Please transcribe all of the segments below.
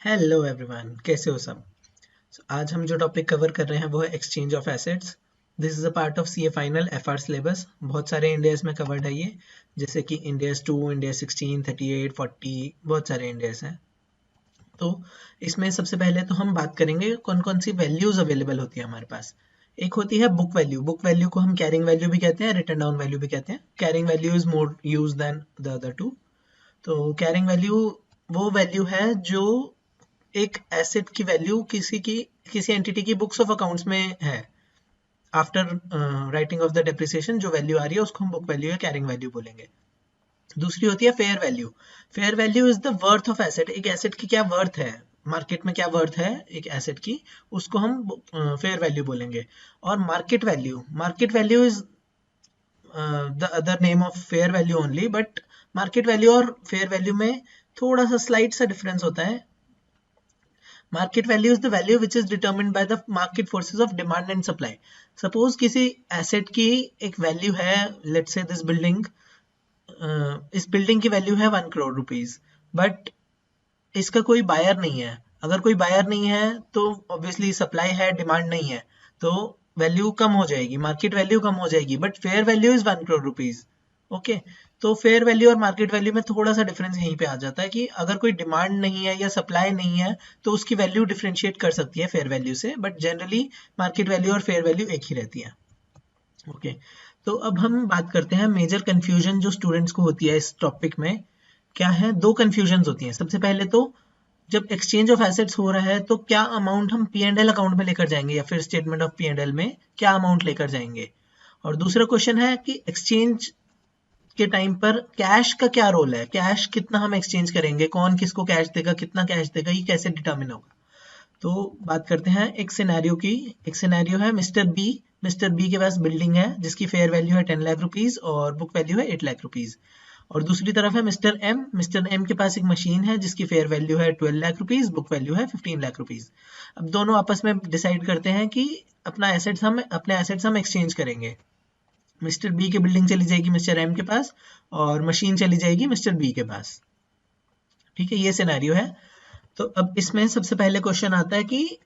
Hello everyone, कैसे हो सब। आज हम जो टॉपिक कवर कर रहे हैं वो है exchange of assets. This is a part of CA final FR syllabus. बहुत सारे इंडियाज में कवर्ड है ये, जैसे कि इंडियाज 2, इंडिया 16, 38, 40, बहुत सारे इंडियाज हैं। तो इसमें सबसे पहले तो हम बात करेंगे कौन कौन सी वैल्यूज अवेलेबल होती है हमारे पास। एक होती है बुक वैल्यू। बुक वैल्यू को हम कैरिंग वैल्यू भी कहते हैं, रिटन डाउन वैल्यू भी कहते हैं। Carrying value is more use than the other two. तो कैरिंग वैल्यू वो वैल्यू है जो एक एसेट की वैल्यू किसी एंटिटी की बुक्स ऑफ अकाउंट्स में है। After writing of the depreciation जो वैल्यू आ रही है उसको हम बुक वैल्यू या कैरिंग वैल्यू बोलेंगे। दूसरी होती है fair value. Fair value is the worth of asset. एक एसेट की क्या वर्थ है, मार्केट में क्या वर्थ है एक एसेट की, उसको हम फेयर वैल्यू बोलेंगे। और market value is the other name of fair value only, but market value और फेयर वैल्यू में थोड़ा सा स्लाइट सा डिफरेंस होता है। Market value is the value which is determined by the market forces of demand and supply. Suppose किसी asset की एक वैल्यू है, लेट्स से दिस बिल्डिंग, इस बिल्डिंग की वैल्यू है 1 करोड़ रुपीज, बट इसका कोई बायर नहीं है। अगर कोई बायर नहीं है तो ऑब्वियसली सप्लाई है, डिमांड नहीं है, तो वैल्यू कम हो जाएगी, मार्केट वैल्यू कम हो जाएगी, but fair value is 1 crore rupees. Okay, तो फेयर वैल्यू और मार्केट वैल्यू में थोड़ा सा डिफरेंस यहीं पे आ जाता है कि अगर कोई डिमांड नहीं है या सप्लाई नहीं है तो उसकी वैल्यू डिफरेंशिएट कर सकती है फेयर वैल्यू से, बट जनरली मार्केट वैल्यू और फेयर वैल्यू एक ही रहती है। ओके, तो अब हम बात करते हैं मेजर कंफ्यूजन जो स्टूडेंट्स को होती है इस टॉपिक में। क्या है, दो कंफ्यूजन होती हैं। सबसे पहले तो जब एक्सचेंज ऑफ एसेट्स हो रहा है तो क्या अमाउंट हम पी एंड एल अकाउंट में लेकर जाएंगे या फिर statement of P and L में क्या अमाउंट लेकर जाएंगे। और दूसरा क्वेश्चन है कि एक्सचेंज के टाइम पर कैश का क्या रोल है, कैश कितना हम एक्सचेंज करेंगे, कौन किसको कैश देगा, कितना कैश देगा, ये कैसे डिटर्मिन होगा। तो बात करते हैं एक सिनेरियो की। एक सिनेरियो है मिस्टर बी के पास बिल्डिंग है जिसकी फेयर वैल्यू है 10 लाख रुपीज और बुक वैल्यू है 8 लाख रुपीज। और दूसरी तरफ है मिस्टर एम के पास एक मशीन है जिसकी फेयर वैल्यू है 12 लाख रुपीज, बुक वैल्यू है 15 लाख रुपीज। अब दोनों आपस में डिसाइड करते हैं कि अपने एसेट्स हम एक्सचेंज करेंगे। मिस्टर बी की बिल्डिंग चली जाएगी मिस्टर एम के पास और मशीन चली जाएगी मिस्टर बी के पास। ठीक है, ये सिनेरियो है। तो अब इसमें सबसे पहले क्वेश्चन आता है कि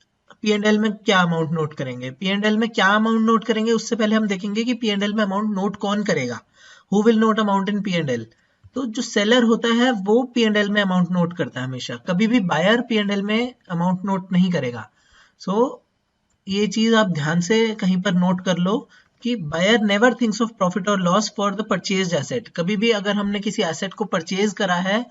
पी एंड एल में क्या अमाउंट नोट करेंगे। पी एंड एल में क्या अमाउंट नोट करेंगे उससे पहले हम देखेंगे कि पी एंड एल में अमाउंट नोट कौन करेगा। Who will note amount in P and L. तो जो सेलर होता है वो पी एंड एल में अमाउंट नोट करता है हमेशा, कभी भी बायर पी एंड एल में अमाउंट नोट नहीं करेगा। सो ये चीज आप ध्यान से कहीं पर नोट कर लो कि buyer never thinks of profit और loss for the purchase asset. कभी भी अगर हमने किसी एसेट को परचेज करा है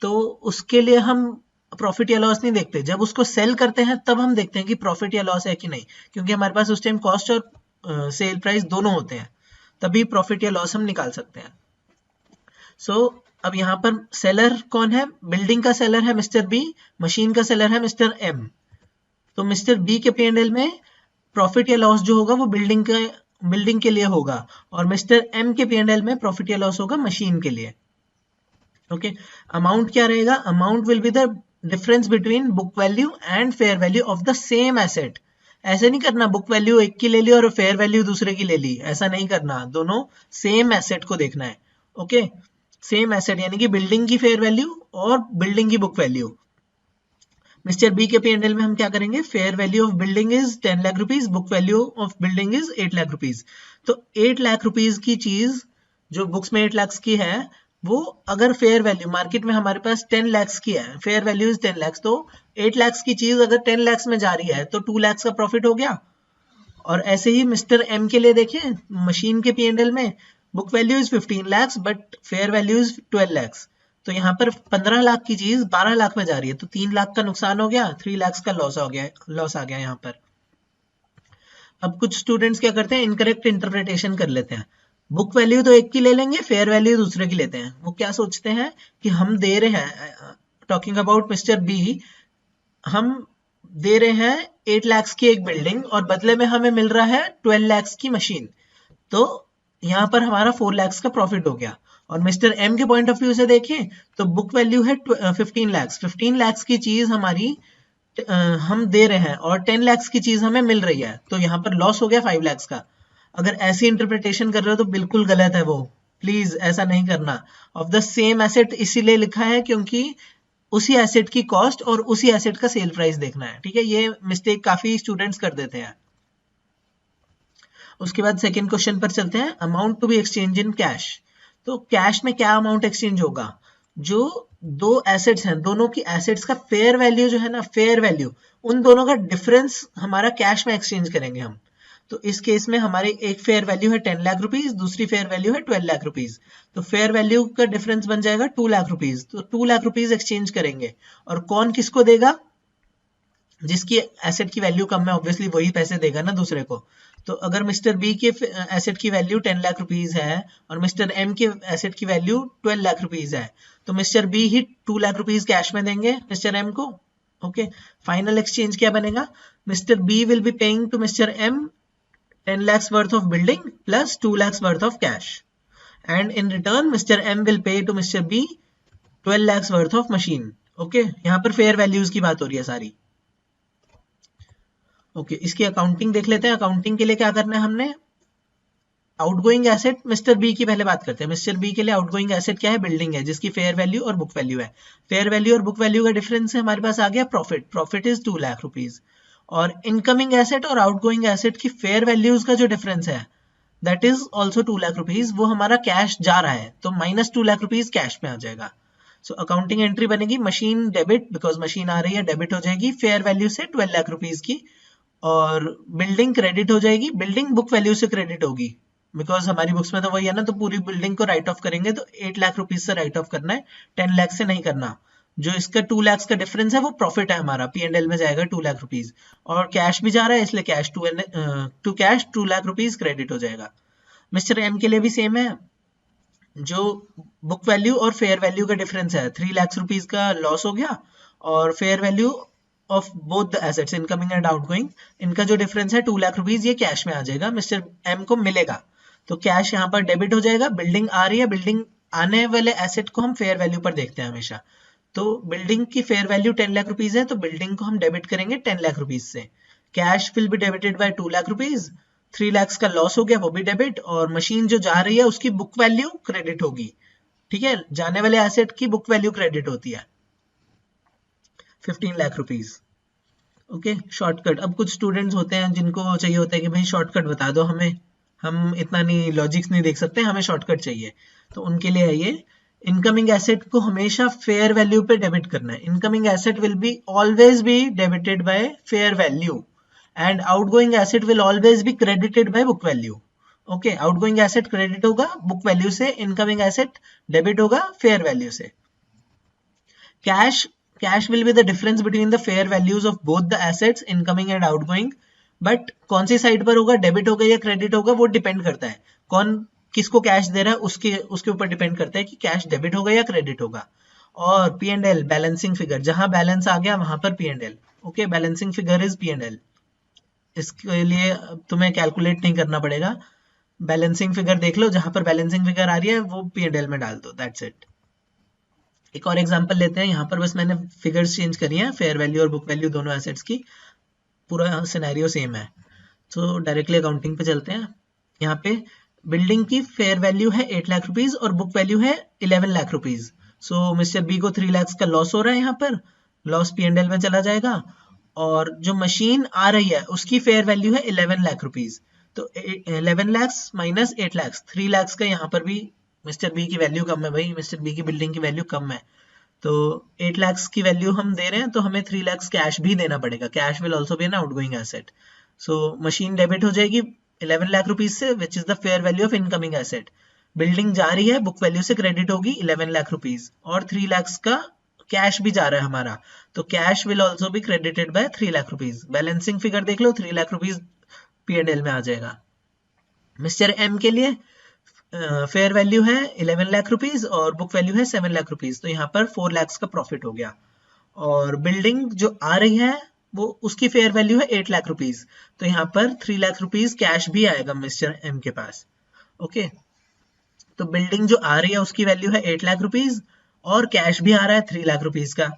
तो उसके लिए हम प्रॉफिट या लॉस नहीं देखते। जब उसको सेल करते हैं तब हम देखते हैं कि प्रॉफिट या लॉस है कि नहीं, क्योंकि हमारे पास उस टाइम कॉस्ट और सेल प्राइस दोनों होते हैं, तभी प्रॉफिट या लॉस हम निकाल सकते हैं। सो अब यहाँ पर सेलर कौन है, बिल्डिंग का सेलर है मिस्टर बी, मशीन का सेलर है मिस्टर एम। तो मिस्टर बी के पी&एल में प्रॉफिट या लॉस जो होगा वो बिल्डिंग के लिए होगा और मिस्टर एम के पी&एल में प्रॉफिट या लॉस होगा मशीन के लिए। ओके, अमाउंट क्या रहेगा, amount will be the difference between book value and fair value of the same asset. ऐसे नहीं करना बुक वैल्यू एक की ले ली और फेयर वैल्यू दूसरे की ले ली, ऐसा नहीं करना, दोनों सेम एसेट को देखना है। ओके, सेम एसेट यानी कि बिल्डिंग की फेयर वैल्यू और बिल्डिंग की बुक वैल्यू। मिस्टर बी के पी&एल में हम क्या करेंगे, fair value of building is 10 lakh rupees, book value of building is 8 lakh rupees. तो 8 लाख रुपीज की चीज जो बुक्स में 8 लाख की है, वो अगर फेयर वैल्यू मार्केट में हमारे पास 10 लाख की है, फेयर वैल्यू इज 10 लाख, तो 8 लाख की चीज अगर 10 लाख में जा रही है तो 2 लाख का प्रॉफिट हो गया। और ऐसे ही मिस्टर एम के लिए देखें, मशीन के पी&एल में book value is 15 lakh but fair value is 12 lakh. तो यहाँ पर 15 लाख की चीज 12 लाख में जा रही है, तो 3 लाख का नुकसान हो गया, 3 लाख का लॉस आ गया यहाँ पर। अब कुछ स्टूडेंट्स क्या करते हैं, इनकरेक्ट इंटरप्रिटेशन कर लेते हैं। बुक वैल्यू तो एक की ले लेंगे, फेयर वैल्यू दूसरे की लेते हैं। वो क्या सोचते हैं कि हम दे रहे हैं, टॉकिंग अबाउट मिस्टर बी, हम दे रहे हैं 8 लाख की एक बिल्डिंग और बदले में हमें मिल रहा है 12 लाख की मशीन, तो यहाँ पर हमारा 4 लाख का प्रॉफिट हो गया। और मिस्टर एम के पॉइंट ऑफ व्यू से देखें तो बुक वैल्यू है 15 लाख की चीज हमारी हम दे रहे हैं और 10 लाख की चीज हमें मिल रही है, तो यहाँ पर लॉस हो गया 5 लाख का। अगर ऐसी इंटरप्रिटेशन कर रहे हो तो बिल्कुल गलत है वो, प्लीज ऐसा नहीं करना। ऑफ द सेम एसेट इसीलिए लिखा है क्योंकि उसी एसेट की कॉस्ट और उसी एसेट का सेल प्राइस देखना है, ठीक है। ये मिस्टेक काफी स्टूडेंट्स कर देते हैं। उसके बाद सेकंड क्वेश्चन पर चलते हैं, amount to be exchange in cash. तो कैश में क्या अमाउंट एक्सचेंज होगा, जो दो एसेट्स हैं, दोनों की एसेट्स का फेयर वैल्यू जो है ना, फेयर वैल्यू, उन दोनों का डिफरेंस हमारा कैश में एक्सचेंज करेंगे हम। तो इस केस में हमारे एक फेयर वैल्यू है 10 लाख रुपीज, दूसरी फेयर वैल्यू है 12 लाख रुपीज। तो फेयर वैल्यू का डिफरेंस बन जाएगा 2 लाख रुपीज। तो 2 लाख रुपीज एक्सचेंज करेंगे, और कौन किसको देगा, जिसकी एसेट की वैल्यू कम है ऑब्वियसली वही पैसे देगा ना दूसरे को। तो अगर मिस्टर बी के एसेट की वैल्यू 10 लाख रुपीज है और मिस्टर एम के एसेट की वैल्यू 12 लाख रुपीज है, तो मिस्टर बी ही 2 लाख रुपीज कैश में देंगे मिस्टर एम को। ओके, फाइनल एक्सचेंज क्या बनेगा, mister B will be paying to mister M 10 lakhs worth of building plus 2 lakhs worth of cash, and in return Mr. M will pay to Mr. B 12 lakhs worth of machine. Okay, यहाँ पर fair values की बात हो रही है सारी। Okay, इसकी accounting देख लेते हैं। अकाउंटिंग के लिए क्या करना है हमने, आउटगोइंग एसेट मिस्टर बी की पहले बात करते हैं। मिस्टर बी के लिए आउटगोइंग एसेट क्या है, बिल्डिंग है, जिसकी फेयर वैल्यू और बुक वैल्यू है। फेयर वैल्यू और बुक वैल्यू का डिफरेंस है हमारे पास आ गया profit, profit is 2 lakh rupees. और इनकमिंग एसेट और आउटगोइंग एसेट की फेयर वैल्यूज का जो डिफरेंस है that is also 2 lakh rupees, वो हमारा कैश जा रहा है, तो माइनस 2 लाख रुपीज कैश में आ जाएगा। सो अकाउंटिंग एंट्री बनेगी मशीन डेबिट, बिकॉज मशीन आ रही है, डेबिट हो जाएगी फेयर वैल्यू से 12 लाख रुपीज की। और बिल्डिंग क्रेडिट हो जाएगी, बिल्डिंग बुक वैल्यू से क्रेडिट होगी, बिकॉज हमारी बुक्स में तो वही है ना, तो पूरी बिल्डिंग को राइट ऑफ करेंगे तो 8 लाख रुपीज से राइट ऑफ करना है, 10 लाख से नहीं करना। जो इसका 2 लाख का डिफरेंस है वो प्रॉफिट है हमारा, P&L में जाएगा 2 लाख रुपीज, और कैश भी जा रहा है इसलिए cash to cash 2 lakh rupees credit हो जाएगा। मिस्टर एम के लिए भी सेम है, जो बुक वैल्यू और फेयर वैल्यू का डिफरेंस है 3 लाख रुपीज का लॉस हो गया, और fair value of both the assets incoming and outgoing, इनका जो डिफरेंस है 2 लाख रुपीज, ये कैश में आ जाएगा, मिस्टर एम को मिलेगा। तो कैश यहाँ पर डेबिट हो जाएगा, बिल्डिंग आ रही है, बिल्डिंग आने वाले एसेट को हम फेयर वैल्यू पर देखते हैं हमेशा। तो बिल्डिंग की फेयर वैल्यू 10 लाख रुपीज है, तो बिल्डिंग को हम डेबिट करेंगे 10 लाख रुपीज से। Cash will be debited bye 2 lakh rupees, 3 lakh का लॉस हो गया वो भी डेबिट, और मशीन जो जा रही है उसकी बुक वैल्यू क्रेडिट होगी। ठीक है, जाने वाले एसेट की बुक वैल्यू क्रेडिट होती है 15 लाख रुपीज। Okay, shortcut. अब कुछ स्टूडेंट्स होते हैं जिनको चाहिए होता है कि भाई शॉर्टकट बता दो हमें, हम इतना नहीं लॉजिक्स नहीं देख सकते, हमें शॉर्टकट चाहिए। तो उनके लिए है ये, इनकमिंग एसेट को हमेशा फेयर वैल्यू पे डेबिट करना है। Incoming asset will be always be debited bye fair value, and outgoing asset will always be credited bye book value. Okay, outgoing asset credit होगा बुक वैल्यू से, incoming asset debit होगा fair value से। Cash will be the difference between the fair values of both the assets incoming and outgoing, but कौन सी side पर होगा, debit होगा या credit होगा, वो डिपेंड करता है कौन किसको कैश दे रहा है, उसके ऊपर डिपेंड करता है कि कैश डेबिट होगा या क्रेडिट होगा। और P&L बैलेंसिंग फिगर, जहां बैलेंस आ गया वहां पर P&L। Okay, balancing figure is P&L। इसके लिए तुम्हें कैलकुलेट नहीं करना पड़ेगा, बैलेंसिंग फिगर देख लो, जहां पर बैलेंसिंग फिगर आ रही है वो P&L में डाल दो, दैट्स इट। एक और एग्जांपल लेते हैं, यहाँ पर बस मैंने फिगर्स चेंज करी हैं, फेयर वैल्यू और बुक वैल्यू दोनों एसेट्स की, पूरा सिनेरियो सेम है। तो डायरेक्टली अकाउंटिंग पे चलते हैं। यहाँ पे बिल्डिंग की फेयर वैल्यू है 8 लाख रुपीज और बुक वैल्यू है 11 लाख रुपीज। सो मिस्टर बी को 3 लाख का लॉस हो रहा है, यहाँ पर लॉस P&L में चला जाएगा, और जो मशीन आ रही है उसकी फेयर वैल्यू है 11 लाख रुपीज। तो 11 लाख माइनस 8 लाख, 3 लाख का यहाँ पर भी मिस्टर बी की वैल्यू कम है भाई, मिस्टर बी की बिल्डिंग की वैल्यू कम है, तो 8 लाख की वैल्यू हम दे रहे हैं, तो हमें 3 लाख कैश भी देना पड़ेगा। Cash will also be an outgoing asset. So machine debit हो जाएगी 11 लाख रुपीज से, which is the fair value of incoming asset. Building जा रही है, बुक वैल्यू से क्रेडिट होगी 11 लाख रुपीज, और 3 लाख का कैश भी जा रहा है हमारा, तो cash will also be credited bye 3 lakh rupees. Balancing figure देख लो, 3 लाख रुपीज P&L में आ जाएगा। मिस्टर एम के लिए फेयर वैल्यू है 11 लाख रुपीज और बुक वैल्यू है 7 लाख रुपीज, तो यहाँ पर 4 लाख का प्रॉफिट हो गया। और बिल्डिंग जो आ रही है वो उसकी फेयर वैल्यू है 8 लाख रुपीज, तो यहाँ पर 3 लाख रुपीज कैश भी आएगा मिस्टर एम के पास। ओके, तो बिल्डिंग जो आ रही है उसकी वैल्यू है 8 लाख रुपीज और कैश भी आ रहा है 3 लाख रुपीज का,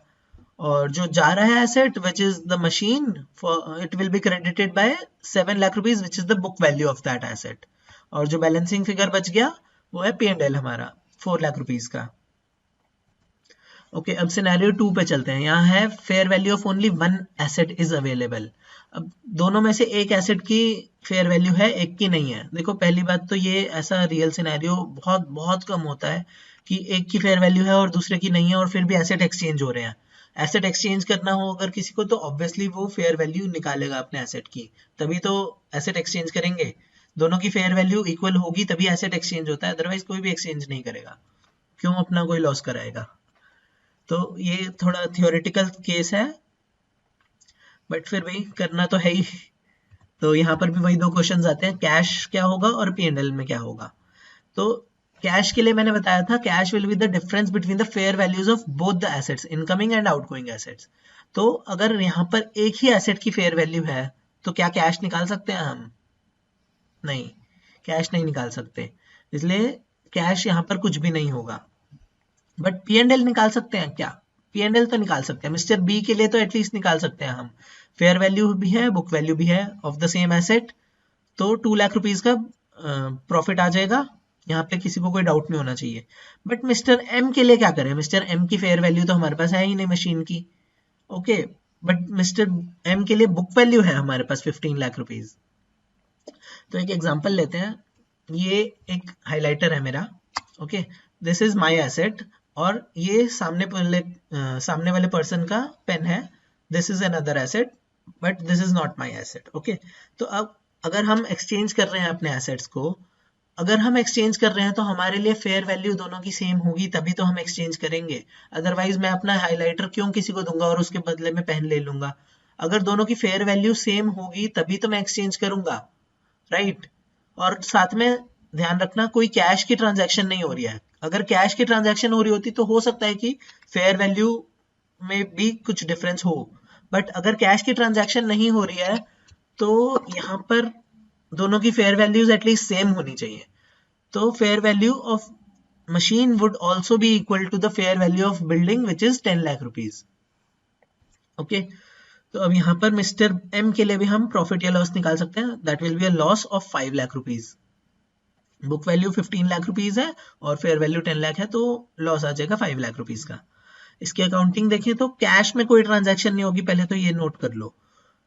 और जो जा रहा है asset which is the machine, it will be credited bye 7 lakh rupees which is the book value of that asset. और जो बैलेंसिंग फिगर बच गया वो है P&L हमारा 4 लाख रुपीज का। ओके, अब सिनेरियो 2 पे चलते हैं। यहाँ है fair value of only one asset is available. अब दोनों में से एक एसेट की फेयर वैल्यू है, एक की नहीं है। देखो पहली बात तो ये ऐसा रियल सिनेरियो बहुत बहुत कम होता है कि एक की फेयर वैल्यू है और दूसरे की नहीं है और फिर भी एसेट एक्सचेंज हो रहे हैं। एसेट एक्सचेंज करना हो अगर किसी को तो ऑब्वियसली वो फेयर वैल्यू निकालेगा अपने एसेट की, तभी तो एसेट एक्सचेंज करेंगे। दोनों की फेयर वैल्यू इक्वल होगी तभी एसेट एक्सचेंज होता है, अदरवाइज कोई भी एक्सचेंज नहीं करेगा। क्यों अपना कोई लॉस कराएगा। तो ये थोड़ा थियोरेटिकल केस है, बट फिर भी करना तो है ही। तो यहाँ पर भी वही दो क्वेश्चंस आते हैं, कैश क्या होगा और P&L में क्या होगा। तो कैश के लिए मैंने बताया था cash will be the difference between the fair values of both the assets, incoming and outgoing assets. तो अगर यहाँ पर एक ही एसेट की फेयर वैल्यू है तो क्या कैश निकाल सकते हैं हम? नहीं, कैश नहीं निकाल सकते, इसलिए कैश यहाँ पर कुछ भी नहीं होगा। बट P&L निकाल सकते हैं क्या? P&L तो निकाल सकते हैं। मिस्टर बी के लिए तो एटलीस्ट निकाल सकते हैं हम। फेयर वैल्यू भी है, बुक वैल्यू भी है ऑफ द सेम एसेट, तो 2 लाख रुपीज का प्रॉफिट आ जाएगा। यहाँ पे किसी को कोई डाउट नहीं होना चाहिए। बट मिस्टर एम के लिए क्या करें? मिस्टर एम की फेयर वैल्यू तो हमारे पास है ही नहीं मशीन की। ओके, बट मिस्टर एम के लिए बुक वैल्यू है हमारे पास 15 लाख रुपीज। तो एक एग्जांपल लेते हैं। ये एक हाइलाइटर है मेरा। Okay, this is my asset और ये सामने वाले पर्सन का पेन है। This is another asset but this is not my asset. Okay, तो अब अगर हम एक्सचेंज कर रहे हैं अपने एसेट्स को, अगर हम एक्सचेंज कर रहे हैं तो हमारे लिए फेयर वैल्यू दोनों की सेम होगी तभी तो हम एक्सचेंज करेंगे। अदरवाइज मैं अपना हाइलाइटर क्यों किसी को दूंगा और उसके बदले में पेन ले लूंगा। अगर दोनों की फेयर वैल्यू सेम होगी तभी तो मैं एक्सचेंज करूंगा, राइट। और साथ में ध्यान रखना कोई कैश की ट्रांजैक्शन नहीं हो रही है। अगर कैश की ट्रांजैक्शन हो रही होती तो हो सकता है कि फेयर वैल्यू में भी कुछ डिफरेंस हो, बट अगर कैश की ट्रांजैक्शन नहीं हो रही है तो यहाँ पर दोनों की फेयर वैल्यूज एटलीस्ट सेम होनी चाहिए। तो fair value of machine would also be equal to the fair value of building which is 10 lakh rupees. Okay, तो अब यहाँ पर मिस्टर एम के लिए भी हम प्रॉफिट या लॉस निकाल सकते हैं। That will be a loss of 5 lakh rupees. Book value 15 lakh rupees है और फेयर वैल्यू 10 लाख है, तो लॉस आ जाएगा 5 लाख रुपीज का। इसकी अकाउंटिंग देखें तो कैश में कोई ट्रांजैक्शन नहीं होगी, पहले तो ये नोट कर लो।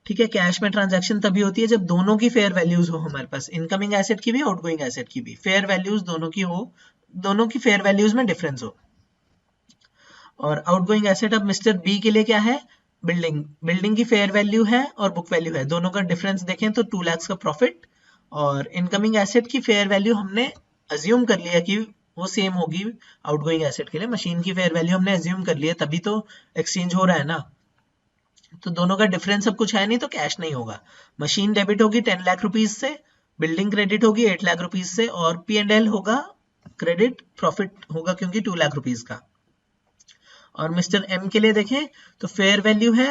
ठीक है, कैश में ट्रांजैक्शन तभी होती है जब दोनों की फेयर वैल्यूज हो हमारे पास, इनकमिंग एसेट की भी आउटगोइंग एसेट की भी फेयर वैल्यूज दोनों की हो, दोनों की फेयर वैल्यूज में डिफरेंस हो। और आउटगोइंग एसेट अब मिस्टर बी के लिए क्या है? बिल्डिंग की फेयर वैल्यू है और बुक वैल्यू है, दोनों का डिफरेंस देखें तो 2 लाख का प्रॉफिट। और इनकमिंग एसेट की फेयर वैल्यू हमने अज्यूम कर लिया कि वो सेम होगी आउटगोइंग एसेट के लिए। मशीन की फेयर वैल्यू हमने अज्यूम कर लिया तभी तो एक्सचेंज हो रहा है ना। तो दोनों का डिफरेंस अब कुछ है नहीं तो कैश नहीं होगा। मशीन डेबिट होगी 10 लाख रुपीज से, बिल्डिंग क्रेडिट होगी 8 लाख रुपीज से और P&L होगा क्रेडिट, प्रॉफिट होगा क्योंकि 2 लाख रुपीज का। और मिस्टर एम के लिए देखें तो फेयर वैल्यू है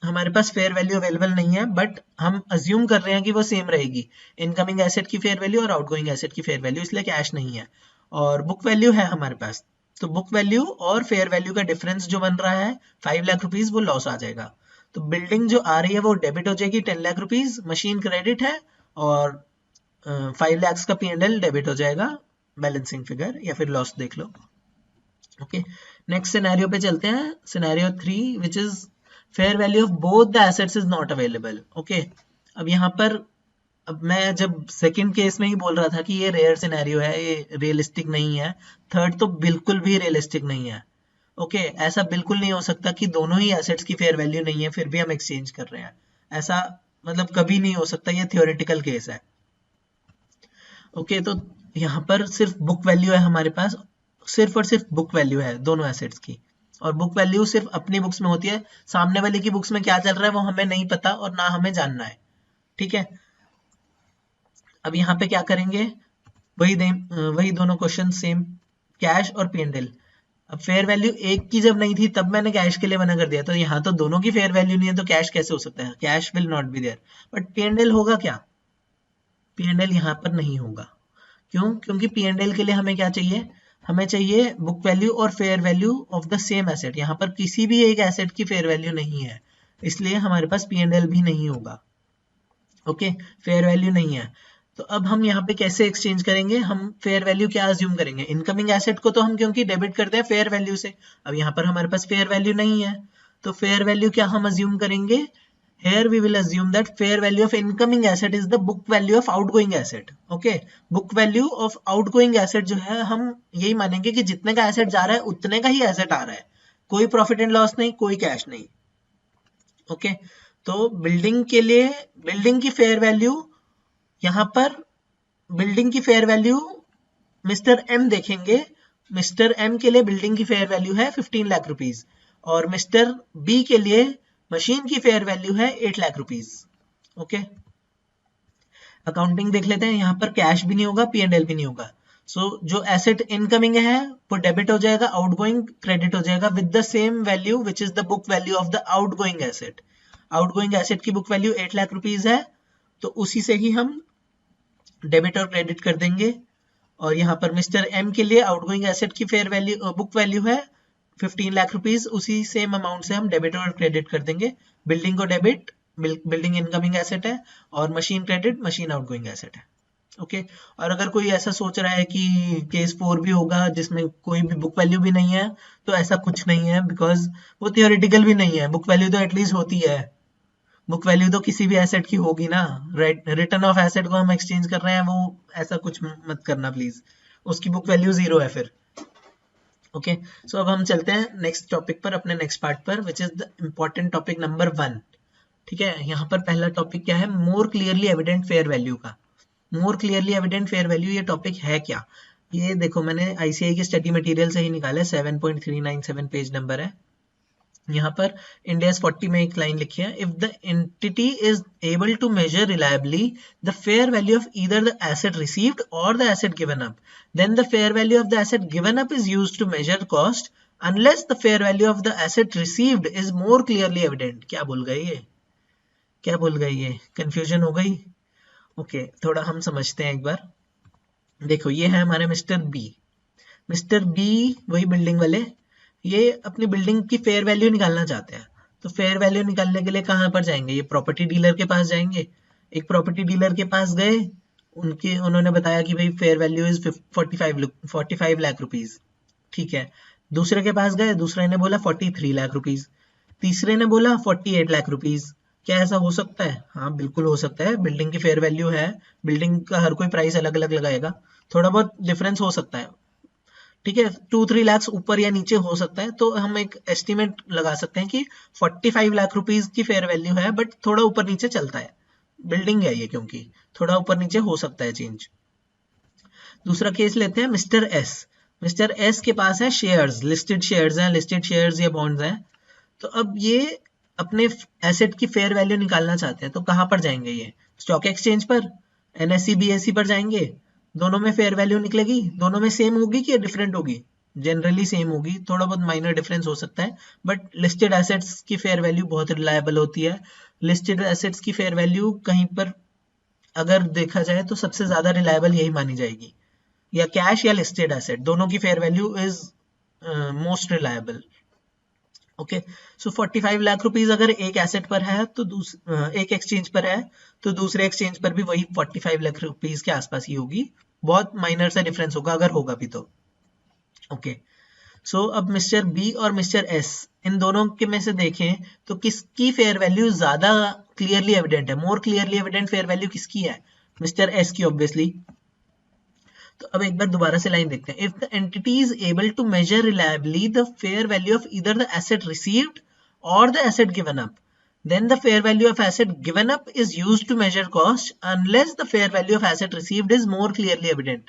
हमारे पास, फेयर वैल्यू अवेलेबल नहीं है बट हम अज्यूम कर रहे हैं कि वो सेम रहेगी, इनकमिंग एसेट की फेयर वैल्यू और आउटगोइंग एसेट की फेयर वैल्यू, इसलिए कैश नहीं है। और बुक वैल्यू है हमारे पास, तो बुक वैल्यू और फेयर वैल्यू का डिफरेंस जो बन रहा है 5 लाख रुपीज, वो लॉस आ जाएगा। तो बिल्डिंग जो आ रही है वो डेबिट हो जाएगी 10 लाख रुपीज, मशीन क्रेडिट है और 5 लाख का P&L डेबिट हो जाएगा, बैलेंसिंग फिगर या फिर लॉस देख लो। ओके, नेक्स्ट सिनेरियो पे चलते हैं। Scenario 3 which is fair value of both the assets is not available. Okay, अब यहाँ पर अब मैं जब सेकंड केस में ही बोल रहा था कि ये रेयर सिनेरियो है, ये रियलिस्टिक नहीं है, थर्ड तो बिल्कुल भी रियलिस्टिक नहीं है। ओके, ऐसा बिल्कुल नहीं हो सकता कि दोनों ही एसेट्स की फेयर वैल्यू नहीं है फिर भी हम एक्सचेंज कर रहे हैं, ऐसा मतलब कभी नहीं हो सकता, ये थियोरेटिकल केस है। ओके, तो यहाँ पर सिर्फ बुक वैल्यू है हमारे पास, सिर्फ और सिर्फ बुक वैल्यू है दोनों एसेट्स की, और बुक वैल्यू सिर्फ अपनी बुक्स में होती है, सामने वाले की बुक्स में क्या चल रहा है वो हमें नहीं पता और ना हमें जानना है। ठीक है, अब यहाँ पे क्या करेंगे, वही दोनों क्वेश्चन सेम, कैश और P&L। अब फेयर वैल्यू एक की जब नहीं थी तब मैंने कैश के लिए मना कर दिया, तो यहाँ तो दोनों की फेयर वैल्यू नहीं है तो कैश कैसे हो सकता है, cash will not be there. But P&L होगा क्या? P&L यहाँ पर नहीं होगा। क्यों? क्योंकि P&L के लिए हमें क्या चाहिए, हमें चाहिए बुक वैल्यू और fair value of the same asset. यहाँ पर किसी भी एक एसेट की फेयर वैल्यू नहीं है, इसलिए हमारे पास P&L भी नहीं होगा। ओके, फेयर वैल्यू नहीं है तो अब हम यहाँ पे कैसे एक्सचेंज करेंगे, हम फेयर वैल्यू क्या अज्यूम करेंगे, इनकमिंग एसेट को तो हम क्योंकि डेबिट करते हैं फेयर वैल्यू से, अब यहाँ पर हमारे पास फेयर वैल्यू नहीं है, तो फेयर वैल्यू क्या हम अज्यूम करेंगे, here we will assume that fair value of incoming asset is the book value of outgoing asset. okay, book value of outgoing asset जो है हम यही मानेंगे कि जितने का एसेट जा रहा है उतने का ही एसेट आ रहा है, कोई प्रॉफिट एंड लॉस नहीं, कोई कैश नहीं. ओके, तो बिल्डिंग के लिए बिल्डिंग की फेयर वैल्यू, यहाँ पर बिल्डिंग की फेयर वैल्यू मिस्टर एम देखेंगे, मिस्टर एम के लिए बिल्डिंग की फेयर वैल्यू है 15 लाख रुपीज और मिस्टर बी के लिए मशीन की फेयर वैल्यू है 8 लाख रुपीज. ओके, अकाउंटिंग देख लेते हैं, यहाँ पर कैश भी नहीं होगा, P&L भी नहीं होगा. सो जो एसेट इनकमिंग है वो डेबिट हो जाएगा, आउटगोइंग क्रेडिट हो जाएगा with the same value which is the book value of the outgoing asset. Outgoing asset की बुक वैल्यू 8 लाख रुपीज है, तो उसी से ही हम डेबिट और क्रेडिट कर देंगे. और यहाँ पर मिस्टर एम के लिए आउटगोइंग एसेट की फेयर वैल्यू बुक वैल्यू है 15 लाख रुपीज, उसी सेम अमाउंट से हम डेबिट और क्रेडिट कर देंगे. बिल्डिंग को डेबिट, बिल्डिंग इनकमिंग एसेट है, और machine credit, machine outgoing asset है. ओके, और अगर कोई ऐसा सोच रहा है कि केस 4 भी होगा जिसमें कोई भी बुक वैल्यू भी नहीं है, तो ऐसा कुछ नहीं है, बिकॉज वो थियोरेटिकल भी नहीं है. बुक वैल्यू तो एटलीस्ट होती है, बुक वैल्यू तो किसी भी एसेट की होगी ना. रिटर्न ऑफ एसेट को हम एक्सचेंज कर रहे हैं, वो ऐसा कुछ मत करना प्लीज, उसकी बुक वैल्यू 0 है फिर. ओके, सो अब हम चलते हैं नेक्स्ट टॉपिक पर, अपने नेक्स्ट पार्ट पर, which is the important topic number 1. ठीक है, यहाँ पर पहला टॉपिक क्या है, more clearly evident fair value का. More clearly evident fair value ये टॉपिक है क्या, ये देखो मैंने आईसीआई के स्टडी मटेरियल से ही निकाला है, 7.397 पेज नंबर है. यहाँ पर इंडियाज 40 में एक लाइन लिखी है, if the entity is able to measure reliably the fair value of either the asset received और the asset given up, then the fair value of the asset given up is used to measure cost unless the fair value of the asset received is more clearly evident. क्या भूल गए ये, क्या भूल गए ये, confusion हो गई. ओके, थोड़ा हम समझते हैं एक बार. देखो ये है हमारे मिस्टर बी. मिस्टर बी वही बिल्डिंग वाले, ये अपनी बिल्डिंग की फेयर वैल्यू निकालना चाहते हैं. तो फेयर वैल्यू निकालने के लिए कहाँ पर जाएंगे, ये प्रॉपर्टी डीलर के पास जाएंगे. एक प्रॉपर्टी डीलर के पास गए, उन्होंने बताया कि भाई fair value is 45 lakh rupees. ठीक है, दूसरे के पास गए, दूसरे ने बोला 43 लाख रुपीज, तीसरे ने बोला 48 लाख रुपीज. क्या ऐसा हो सकता है, हाँ बिल्कुल हो सकता है. बिल्डिंग की फेयर वैल्यू है, बिल्डिंग का हर कोई प्राइस अलग अलग लगाएगा, थोड़ा बहुत डिफरेंस हो सकता है. ठीक है, 2-3 लाख ऊपर या नीचे हो सकता है, तो हम एक एस्टिमेट लगा सकते हैं कि 45 लाख रुपीज की फेयर वैल्यू है, बट थोड़ा ऊपर नीचे चलता है, बिल्डिंग है ये, क्योंकि थोड़ा ऊपर नीचे हो सकता है चेंज. दूसरा केस लेते हैं मिस्टर एस. मिस्टर एस के पास है शेयर्स, लिस्टेड शेयर्स हैं, लिस्टेड शेयर्स या बॉन्ड्स हैं. तो अब ये अपने एसेट की फेयर वैल्यू निकालना चाहते हैं, तो कहाँ पर जाएंगे, ये स्टॉक एक्सचेंज पर, एनएससी बीएससी पर जाएंगे. दोनों में फेयर वैल्यू निकलेगी, दोनों में सेम होगी कि डिफरेंट होगी, जनरली सेम होगी, थोड़ा बहुत माइनर डिफरेंस हो सकता है, बट लिस्टेड एसेट्स की फेयर वैल्यू बहुत रिलायबल होती है. लिस्टेड एसेट्स की फेयर वैल्यू कहीं पर अगर देखा जाए तो सबसे ज्यादा रिलायबल यही मानी जाएगी, या कैश या लिस्टेड एसेट, दोनों की fair value is most reliable. Okay, so 45 lakh rupees अगर एक एसेट पर है तो एक एक्सचेंज पर है, तो दूसरे एक्सचेंज पर भी वही 45 लाख रुपीज के आसपास ही होगी, बहुत माइनर सा डिफरेंस होगा अगर होगा भी तो. ओके, सो अब मिस्टर बी और मिस्टर एस, इन दोनों के में से देखें तो किसकी फेयर वैल्यू ज्यादा क्लियरली एविडेंट है, more clearly evident fair value किसकी है, मिस्टर एस की ऑब्वियसली. तो अब एक बार दोबारा से लाइन देखते हैं, if the entity is able to measure reliably the fair value of either the asset received और the asset given up, then the fair value of asset given up is used to measure cost unless the fair value of asset received is more clearly evident.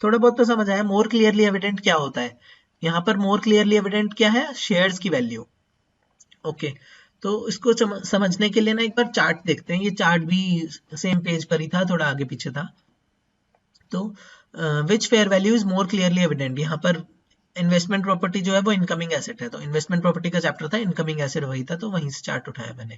थोड़ा बहुत तो समझ आया, more clearly evident क्या होता है. यहाँ पर more clearly evident क्या है, शेयर्स की वैल्यू. ओके, तो इसको समझने के लिए ना एक बार चार्ट देखते हैं. ये चार्ट भी सेम पेज पर ही था, थोड़ा आगे पीछे था. तो which fair value is more clearly evident, यहाँ पर इन्वेस्टमेंट प्रॉपर्टी जो है वो इनकमिंग एसेट है, तो इन्वेस्टमेंट प्रॉपर्टी का चैप्टर था, इनकमिंग एसेट वही था, तो वहीं से चार्ट उठाया मैंने.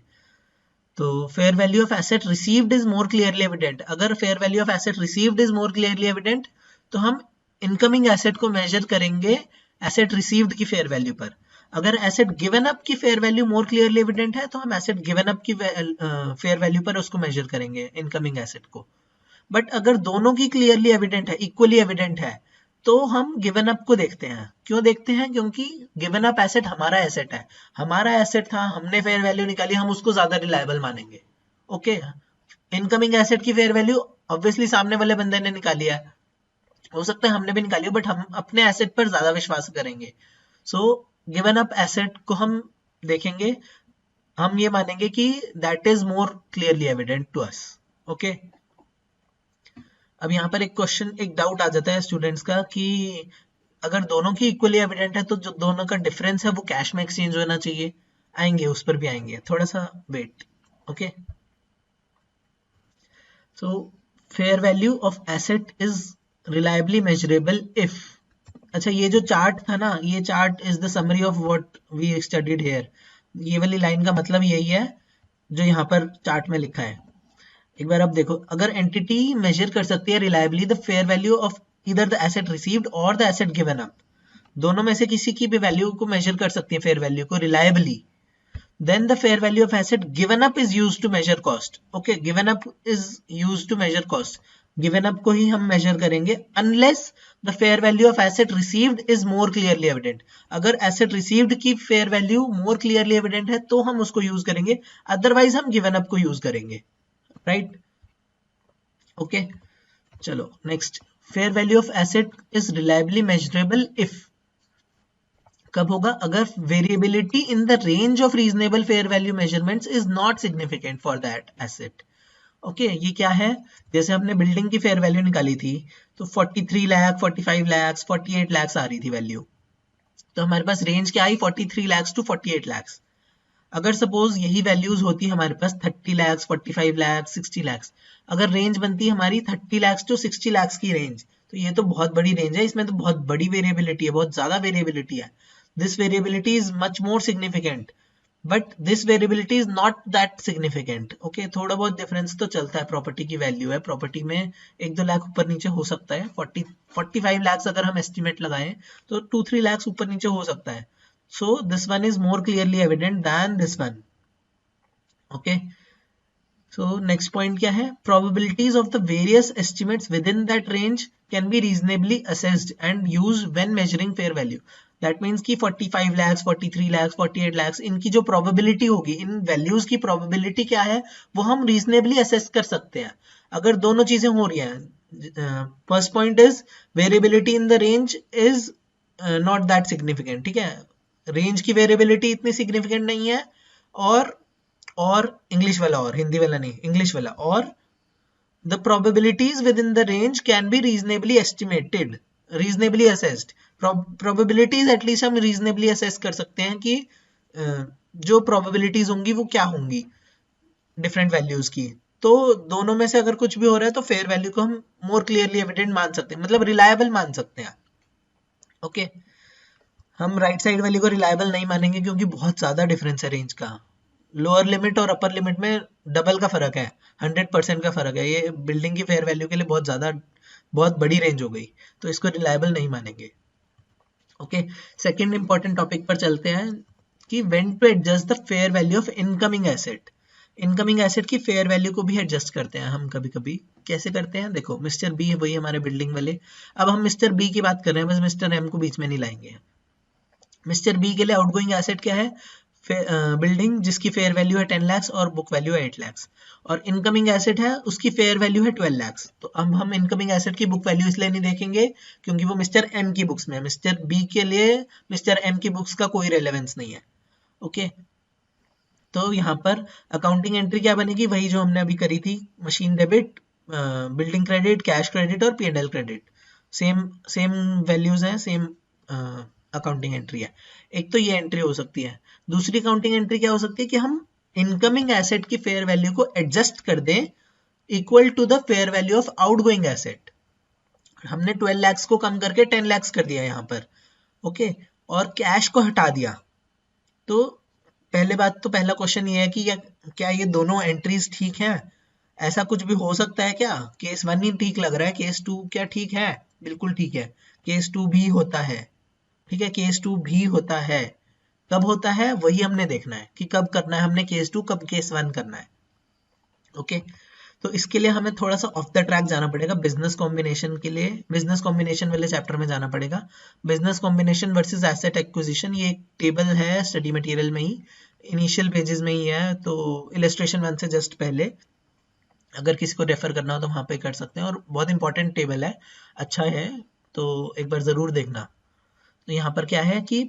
तो fair value of asset received is more clearly evident, अगर fair value of asset received is more clearly evident तो हम इनकमिंग एसेट को मेजर करेंगे एसेट रिसीव्ड की फेयर वैल्यू पर. अगर एसेट गिवन अप की fair value more clearly evident है तो हम एसेट गिवन अप की फेयर वैल्यू पर उसको मेजर करेंगे इनकमिंग एसेट को. बट अगर दोनों की क्लियरली एविडेंट है, इक्वली एविडेंट है, तो हम गिवन अप को देखते हैं। क्यों देखते हैं? क्योंकि गिवन अप एसेट हमारा एसेट है, हमारा एसेट था, हमने फेयर वैल्यू निकाली, हम उसको ज्यादा रिलायबल मानेंगे। ओके, इनकमिंग एसेट की फेयर वैल्यू ऑब्वियसली सामने वाले बंदे ने निकाली है, हो सकता है हमने भी निकाली हो, बट हम अपने एसेट पर ज्यादा विश्वास करेंगे। सो गिवन अप एसेट को हम देखेंगे, हम ये मानेंगे कि that is more clearly evident to us. Okay, अब यहाँ पर एक क्वेश्चन, एक डाउट आ जाता है स्टूडेंट्स का कि अगर दोनों की इक्वली एविडेंट है तो जो दोनों का डिफरेंस है वो कैश में एक्सचेंज होना चाहिए। आएंगे, उस पर भी आएंगे, थोड़ा सा wait. Okay, so fair value of asset is reliably measurable if, अच्छा ये जो चार्ट था ना, ये chart is the summary of what we studied here. ये वाली लाइन का मतलब यही है जो यहाँ पर चार्ट में लिखा है। एक बार आप देखो, अगर एंटिटी मेजर कर सकती है reliably the fair value of इधर द एसेट रिसीव्ड और द एसेट गिवन अप, दोनों में से किसी की भी वैल्यू को मेजर कर सकती है, फेयर वैल्यू को reliably, then the fair value of asset given up is used to measure cost. Okay, given up is used to measure cost, given up को ही हम measure करेंगे unless the fair value of asset received is more clearly evident. अगर asset received की fair value more clearly evident है तो हम उसको use करेंगे, otherwise हम given up को use करेंगे, right? Okay, चलो next, fair value of asset is reliably measurable if, कब होगा? अगर variability in the range of reasonable fair value measurements is not significant for that asset. Okay, ये क्या है? जैसे हमने बिल्डिंग की फेयर वैल्यू निकाली थी तो 43 लाख, 45 लाख, 48 लाख आ रही थी वैल्यू, तो हमारे पास रेंज क्या आई? 43 लाख टू 48 लाख। अगर सपोज यही वैल्यूज होती हमारे पास 30 लाख, 45 लाख, 60 लाख, अगर रेंज बनती हमारी 30 लाख टू 60 लाख की रेंज, तो ये तो बहुत बड़ी रेंज है, इसमें तो बहुत बड़ी वेरिएबिलिटी है, बहुत ज्यादा वेरिएबिलिटी है। This variability is much more significant, but this variability is not that significant. Okay, थोड़ा बहुत डिफरेंस तो चलता है, प्रॉपर्टी की वैल्यू है, प्रॉपर्टी में 1-2 लाख ऊपर नीचे हो सकता है। 45 लाख अगर हम एस्टिमेट लगाएं तो 2-3 लाख ऊपर नीचे हो सकता है। So this one is more clearly evident than this one. Okay, so next point क्या है? Probabilities of the various estimates within that range can be reasonably assessed and used when measuring fair value. That means कि 45 लाख, 43 लाख, 48 लाख, इनकी जो probability होगी, इन values की probability क्या है वो हम रीजनेबली असेस कर सकते हैं अगर दोनों चीजें हो रही हैं। First point is variability in the range is not that significant, ठीक है, रेंज की वेरिएबिलिटी इतनी सिग्निफिकेंट नहीं है, और इंग्लिश वाला, और हिंदी वाला नहीं, इंग्लिश वाला, और the probabilities within the range can be reasonably estimated, reasonably assessed. probabilities at least हम reasonably assess कर सकते हैं कि जो probabilities होंगी वो क्या होंगी different values की, तो दोनों में से अगर कुछ भी हो रहा है तो fair value को हम more clearly evident मान सकते हैं, मतलब reliable मान सकते हैं। ओके, हम राइट साइड वाली को रिलायबल नहीं मानेंगे क्योंकि बहुत ज्यादा डिफरेंस है रेंज का, लोअर लिमिट और अपर लिमिट में डबल का फर्क है, 100% का फर्क है, ये बिल्डिंग की फेयर वैल्यू के लिए बहुत बड़ी रेंज हो गई, तो इसको रिलायबल नहीं मानेंगे। ओके, सेकंड इंपॉर्टेंट टॉपिक पर चलते हैं कि when to adjust the fair value of incoming asset. Incoming asset की फेयर वैल्यू को भी एडजस्ट करते हैं हम कभी कभी। कैसे करते हैं? देखो, मिस्टर बी है वही हमारे बिल्डिंग वाले, अब हम मिस्टर बी की बात कर रहे हैं, बस मिस्टर एम को बीच में नहीं लाएंगे। मिस्टर बी के लिए आउटगोइंग एसेट क्या है? बिल्डिंग जिसकी फेयर वैल्यू है 10 लाख और बुक वैल्यू है 8 लाख, और इनकमिंग एसेट है उसकी फेयर वैल्यू है 12 लाख। तो अब हम इनकमिंग एसेट की बुक वैल्यू इसलिए नहीं देखेंगे क्योंकि वो मिस्टर एम की बुक्स में है, मिस्टर बी के लिए मिस्टर एम की बुक्स का कोई रेलेवेंस नहीं है। ओके, तो यहाँ पर अकाउंटिंग एंट्री क्या बनेगी? वही जो हमने अभी करी थी, machine debit, building credit, cash credit और P&L क्रेडिट, सेम वैल्यूज हैं, सेम अकाउंटिंग एंट्री है। एक तो ये एंट्री हो सकती है, दूसरी अकाउंटिंग एंट्री क्या हो सकती है कि हम इनकमिंग एसेट की फेयर वैल्यू को एडजस्ट कर दें equal to the fair value of outgoing asset. हमने 12 लाख को कम करके 10 लाख कर दिया यहाँ पर, ओके, और कैश को हटा दिया। तो पहला क्वेश्चन ये है कि क्या ये दोनों एंट्रीज ठीक हैं? ऐसा कुछ भी हो सकता है क्या? केस 1 ही ठीक लग रहा है, केस 2 क्या ठीक है? बिल्कुल ठीक है, केस 2 भी होता है, ठीक है, केस 2 भी होता है। कब होता है वही हमने देखना है कि कब करना है हमने केस 2, कब केस 1 करना है। ओके, तो इसके लिए हमें थोड़ा सा ऑफ द ट्रैक जाना पड़ेगा, बिजनेस कॉम्बिनेशन के लिए बिजनेस कॉम्बिनेशन वाले चैप्टर में जाना पड़ेगा। Business combination versus asset acquisition, ये एक टेबल है स्टडी मटेरियल में ही, इनिशियल पेजेस में ही है, तो इलस्ट्रेशन 1 से जस्ट पहले, अगर किसी को रेफर करना हो तो वहां पे कर सकते हैं, और बहुत इंपॉर्टेंट टेबल है, अच्छा है, तो एक बार जरूर देखना। तो यहाँ पर क्या है कि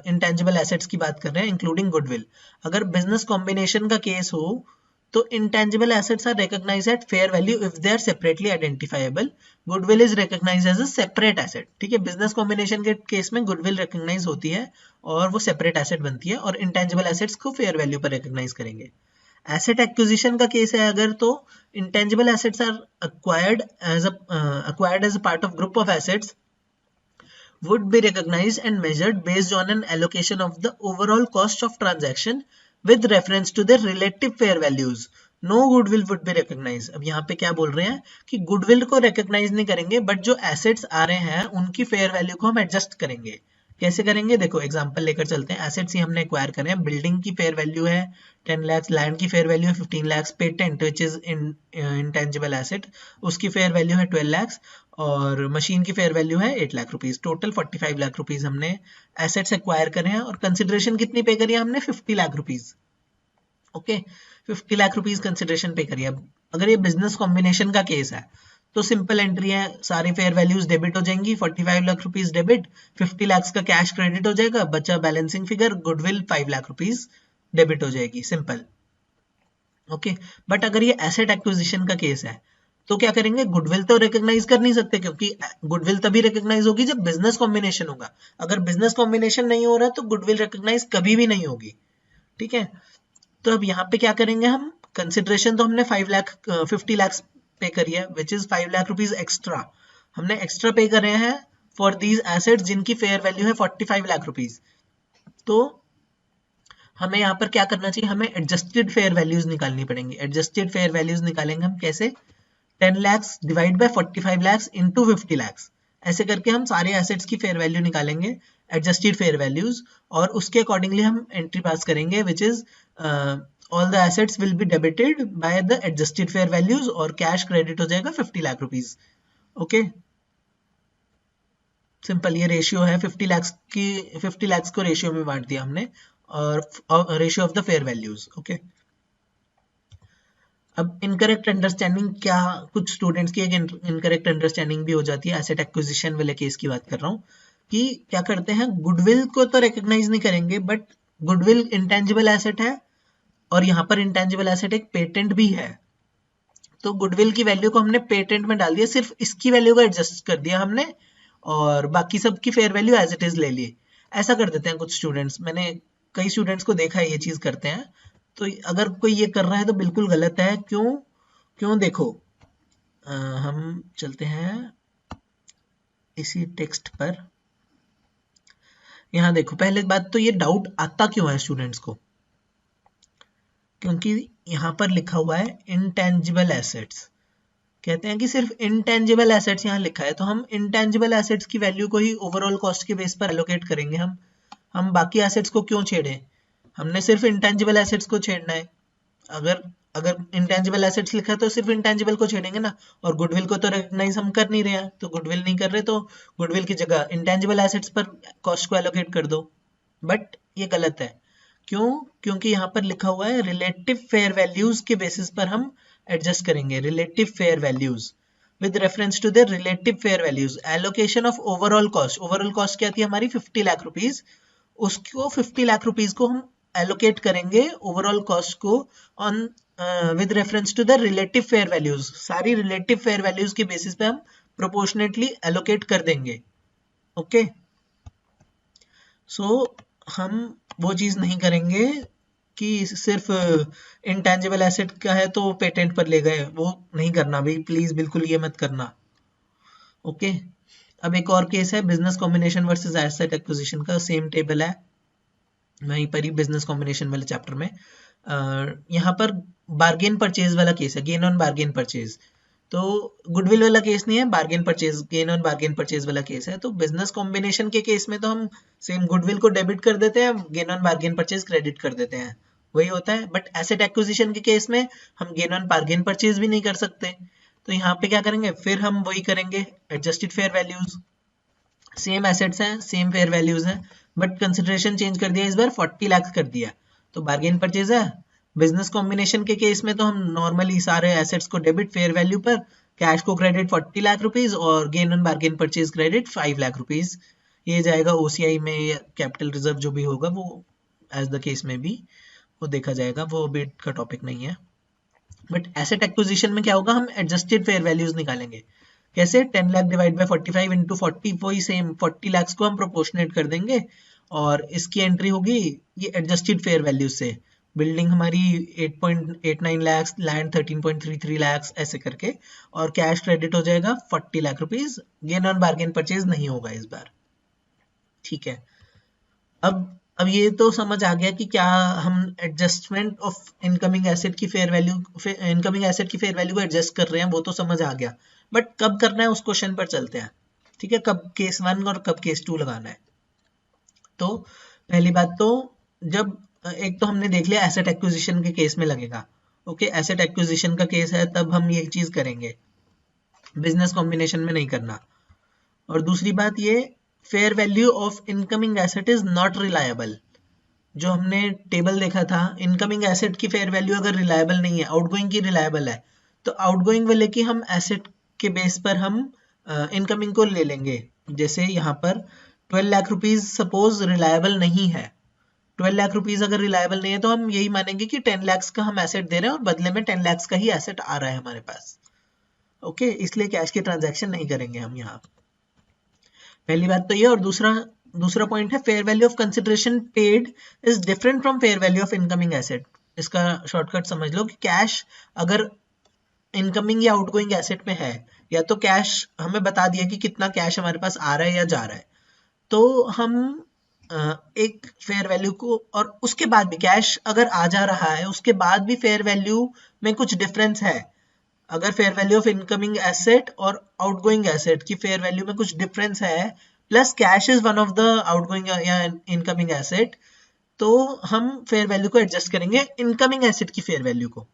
इंटेंजिबल एसेट्स की बात कर रहे हैं इंक्लूडिंग गुडविल। अगर बिजनेस कॉम्बिनेशन का केस हो तो intangible assets are recognised at fair value if they are separately identifiable, goodwill is recognised as a separate asset. ठीक है, बिजनेस कॉम्बिनेशन के केस में गुडविल रिकॉग्नाइज होती है और वो सेपरेट एसेट बनती है, और इंटेंजिबल एसेट्स को फेयर वैल्यू पर रिकॉग्नाइज करेंगे। एसेट एक्विजिशन का केस है अगर, तो intangible assets are acquired as a part of group of assets would be recognized and measured based on an allocation of the overall cost of transaction with reference to their relative fair values. No goodwill would be recognized. अब यहाँ पे क्या बोल रहे हैं कि goodwill को recognise नहीं करेंगे, बट जो एसेट्स आ रहे हैं उनकी फेयर वैल्यू को हम एडजस्ट करेंगे। कैसे करेंगे, देखो एग्जांपल लेकर चलते हैं। एसेट्स ही हमने एक्वायर करे हैं, बिल्डिंग की फेयर वैल्यू है 10 लाख, लैंड की फेयर वैल्यू है 15 lakh, patent which is intangible asset उसकी फेयर वैल्यू है 12 लाख, और मशीन की फेयर वैल्यू है 8 lakh rupees. Total 45 lakh rupees हमने एसेट्स एक्वायर करे हैं, और कंसिडरेशन कितनी पे करी है हमने, 50 lakh rupees. Okay, 50 lakh rupees consideration पे करी है। अगर ये बिजनेस कॉम्बिनेशन का केस है तो सिंपल एंट्री है, सारी फेयर वैल्यूज डेबिट हो जाएंगी, 45 लाख रुपीज डेबिट, 50 लाख का कैश क्रेडिट हो जाएगा, बचा balancing figure, goodwill 5 lakh rupees debit हो जाएगी, सिंपल। ओके, बट अगर ये एसेट एक्विजिशन का केस है तो क्या करेंगे, गुडविल तो रिकॉग्नाइज कर नहीं सकते, क्योंकि गुडविल तभी रिकॉग्नाइज होगी जब बिजनेस कॉम्बिनेशन होगा। अगर बिजनेस कॉम्बिनेशन नहीं हो रहा तो गुडविल रिकॉग्नाइज कभी भी नहीं होगी। ठीक है, तो अब यहाँ पे क्या करेंगे हम, कंसिडरेशन तो हमने 50 लाख पे करी है, which is 5 lakh rupees extra, हमने एक्स्ट्रा पे कर रहे हैं फॉर दीज एसेट्स जिनकी फेयर वैल्यू है 45 लाख रुपीज। तो हमें यहाँ पर क्या करना चाहिए, हमें एडजस्टेड फेयर वैल्यूज निकालनी पड़ेंगी। एडजस्टेड फेयर वैल्यूज निकालेंगे हम कैसे, 10 lakhs divide by 45 lakhs into 50 lakhs, ऐसे करके हम सारे एसेट्स की फेयर वैल्यू निकालेंगे, एडजस्टेड फेयर वैल्यूज, और उसके अकॉर्डिंगली हम एंट्री पास करेंगे, which is all the assets will be debited by the adjusted fair values, और कैश क्रेडिट हो जाएगा 50 लाख रुपीज। ओके, सिंपल, ये रेशियो है 50 lakhs की, 50 lakhs को रेशियो में बांट दिया हमने, और ratio of the fair values. Okay, अब इनकरेक्ट अंडरस्टैंडिंग, क्या कुछ स्टूडेंट्स की एक इनकरेक्ट अंडरस्टैंडिंग भी हो जाती है, एसेट एक्विजिशन वाले केस की बात कर रहा हूँ, कि क्या करते हैं, गुडविल को तो रिकॉग्नाइज नहीं करेंगे, बट गुडविल इंटेंजिबल एसेट है, और यहाँ पर इंटेंजिबल एसेट एक पेटेंट भी है, तो गुडविल की वैल्यू को हमने पेटेंट में डाल दिया, सिर्फ इसकी वैल्यू को एडजस्ट कर दिया हमने, और बाकी सब की fair value as it is ले ली। ऐसा कर देते हैं कुछ स्टूडेंट्स, मैंने कई स्टूडेंट्स को देखा है ये चीज करते हैं। तो अगर कोई ये कर रहा है तो बिल्कुल गलत है। क्यों देखो, हम चलते हैं इसी टेक्स्ट पर। यहाँ देखो, पहले बात तो ये डाउट आता क्यों है स्टूडेंट्स को, क्योंकि यहाँ पर लिखा हुआ है इंटेंजिबल एसेट्स, कहते हैं कि सिर्फ इंटेंजिबल एसेट्स यहाँ लिखा है, तो हम इंटेंजिबल एसेट्स की वैल्यू को ही ओवरऑल कॉस्ट के बेस पर एलोकेट करेंगे। हम बाकी एसेट्स को क्यों छेड़े, हमने सिर्फ इंटेंजिबल एसेट्स को छेड़ना है। अगर इंटेंजिबल एसेट्स लिखा है तो सिर्फ इंटेंजिबल को छेड़ेंगे ना, और गुडविल को तो रिकॉग्नाइज हम कर नहीं रहे हैं, तो गुडविल नहीं कर रहे तो गुडविल की जगह इंटेंजिबल एसेट्स पर कॉस्ट को एलोकेट कर दो। बट ये गलत है, क्योंकि यहाँ पर लिखा हुआ है रिलेटिव फेयर वैल्यूज के बेसिस पर हम एडजस्ट करेंगे, relative fair values with reference to the relative fair values, allocation of overall cost. Overall cost क्या थी हमारी 50 लाख रुपीज, उसको 50 लाख रुपीज को हम एलोकेट करेंगे ओवरऑल कॉस्ट को on with reference to the relative fair values, सारी रिलेटिव फेयर वैल्यूज के बेसिस पे हम प्रोपोर्शनेटली एलोकेट कर देंगे। ओके, सो हम वो चीज नहीं करेंगे कि सिर्फ इंटेंजिबल एसेट का है तो पेटेंट पर ले गए, वो नहीं करना भाई, प्लीज बिल्कुल ये मत करना। ओके, अब एक और केस है business combination versus asset acquisition का, सेम टेबल है वहीं पर ही बिजनेस कॉम्बिनेशन वाले चैप्टर में। यहाँ पर बार्गेन परचेज वाला केस है, गेन ऑन बार्गेन परचेज, तो गुडविल वाला केस नहीं है, bargain purchase, gain on bargain purchase वाला केस है। तो बिजनेस कॉम्बिनेशन के केस में तो हम सेम गुडविल को डेबिट कर देते हैं, gain on bargain purchase credit कर देते हैं। वही होता है। बट एसेट एक्विजिशन के केस में हम गेन ऑन बार्गेन परचेज भी नहीं कर सकते, तो यहाँ पे क्या करेंगे, फिर हम वही करेंगे, adjusted fair values, same assets हैं, सेम फेयर वैल्यूज हैं, बट कंसिडरेशन चेंज कर दिया, इस बार 40 लाख कर दिया, तो बार्गेन परचेज है। बिजनेस कॉम्बिनेशन के केस में तो हम नॉर्मली सारे एसेट्स को डेबिट फेयर वैल्यू पर, कैश को क्रेडिट 40 लाख रुपीज और gain on bargain purchase credit 5 lakh rupees, ये जाएगा ओसीआई में या कैपिटल रिजर्व जो भी होगा वो एज द केस में भी वो देखा जाएगा, वो अभी का टॉपिक नहीं है। बट एसेट एक्विजिशन में क्या होगा, हम एडजस्टेड फेयर वैल्यूज निकालेंगे। कैसे, 10 लाख डिवाइड बाय 45 इंटू 40, वही सेम 40 लाख को हम प्रोपोर्शनेट कर देंगे और इसकी एंट्री होगी ये एडजस्टेड फेयर वैल्यू से। बिल्डिंग हमारी 8.89 लाख, लैंड 13.33 लाख ऐसे करके, और कैश क्रेडिट हो जाएगा 40 lakh rupees, gain on bargain purchase नहीं होगा इस बार। ठीक है, अब ये तो समझ आ गया कि क्या हम एडजस्टमेंट ऑफ इनकमिंग एसेट की फेयर वैल्यू, इनकमिंग एसेट की फेयर वैल्यू को एडजस्ट कर रहे हैं, वो तो समझ आ गया। बट कब करना है उस क्वेश्चन पर चलते हैं। ठीक है, कब केस 1 और कब केस 2 लगाना है। तो पहली बात तो जब एक तो हमने देख लिया एसेट एक्विजिशन के केस में लगेगा। ओके, एसेट एक्विजिशन का केस है तब हम ये चीज करेंगे, बिजनेस कॉम्बिनेशन में नहीं करना। और दूसरी बात ये, fair value of incoming asset is not reliable. जो हमने टेबल देखा था, इनकमिंग एसेट की फेयर वैल्यू अगर रिलायबल नहीं है, आउटगोइंग की रिलायबल है, तो आउटगोइंग वाले की हम एसेट के बेस पर हम इनकमिंग को ले लेंगे। जैसे यहाँ पर 12 लाख रुपीज सपोज रिलायबल नहीं है, 12 लाख रुपीज अगर रिलायबल नहीं है तो हम यही मानेंगे कि 10 लाख का हम एसेट दे रहे हैं और बदले में 10 लाख का ही एसेट आ रहा है हमारे पास। ओके, इसलिए कैश के ट्रांजैक्शन नहीं करेंगे हम यहाँ। पहली बात तो ये। और दूसरा पॉइंट है, fair value of consideration paid is different from fair value of incoming asset. इसका शॉर्टकट समझ लो कि कैश अगर इनकमिंग या आउटगोइंग एसेट में है, या तो कैश हमें बता दिया कि कितना कैश हमारे पास आ रहा है या जा रहा है, तो हम एक फेयर वैल्यू को, और उसके बाद भी कैश अगर आ जा रहा है उसके बाद भी फेयर वैल्यू में कुछ डिफरेंस है, अगर fair value of incoming asset और आउटगोइंग एसेट की फेयर वैल्यू में कुछ डिफरेंस है, plus cash is one of the outgoing या इनकमिंग एसेट, तो हम फेयर वैल्यू को एडजस्ट करेंगे इनकमिंग एसेट की फेयर वैल्यू को।